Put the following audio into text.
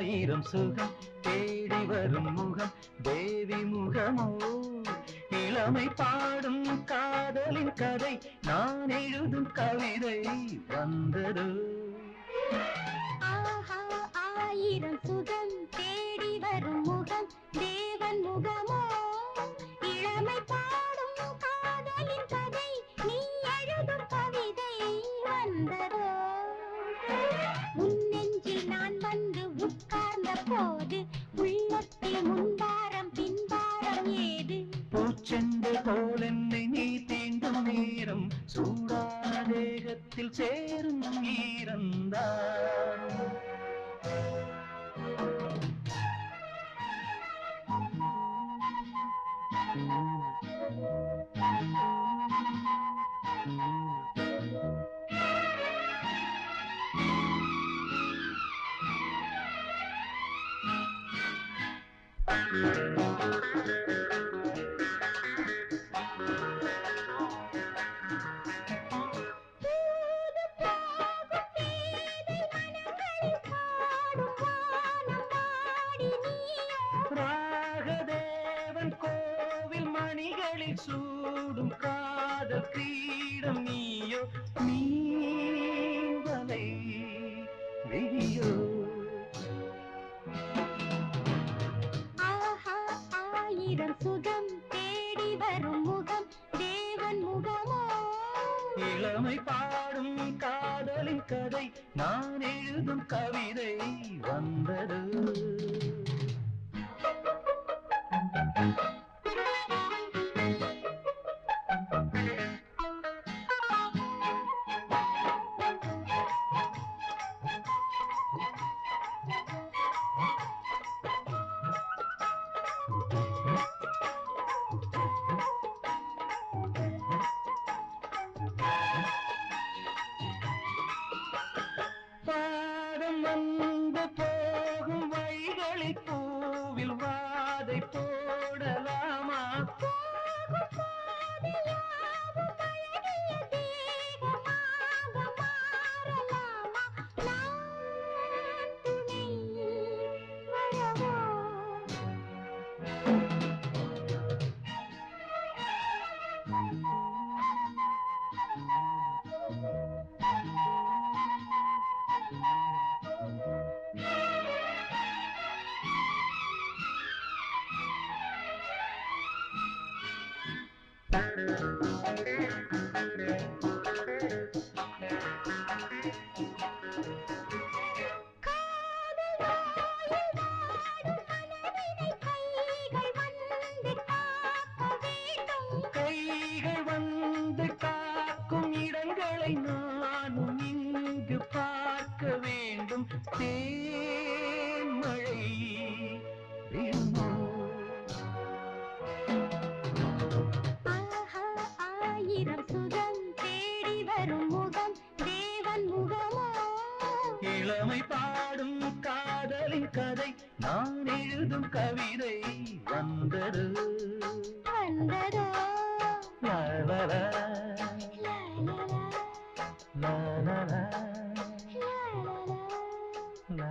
ஆயிரம் சுகம் தேடி வரும் முகம் தேவி முகமோ இளமை பாடும் காதலின் கதை நான் எழுதும் கவிதை வந்ததோ ஆஹா ஆயிரம் சுகம் தேடி வரும் முகம் தேவன் முகமோ இளமை பாடும் காதலின் கதை நீ எழுதும் கவிதை வந்ததோ உன் நெஞ்சில் நான் வந்து உட்கார்ந்த போது உள்ளத்தில் முன்பாரம் பின்பாரம் ஏது பூச்செண்டு போல் என்னை நீ தீண்டும் நேரம் சூடான தேகத்தில் சேரும் ஈரந்தான் ராகதேவன் கோவில் மணிகளில் சூடும் காதல் கிரீடம் நீயோ நீவலை விழியோ ஆஹா ஆயிரம் சுகம் தேடி வரும் முகம் தேவன் முகமோ இளமை பாடும் காதலின் கதை நான் எழுதும் கவிதை வந்தது பாதம் வந்து போகும் வழிகளில் பூவில் வாதை போடலாமா கைகள் வந்து காக்கும் இடங்களை நானும் இங்கு பார்க்க வேண்டும் தேன்மழை விழுமோ ஆஹா ஆயிரம் சுகம் தேடி வரும் முகம் தேவன் முகமோ இளமை பாடும் காதலின் கதை நான் எழுதும் கவிதை வந்தது வந்ததோ லா லா லா, லா லா லா, லா லா லா, லா லா லா. லா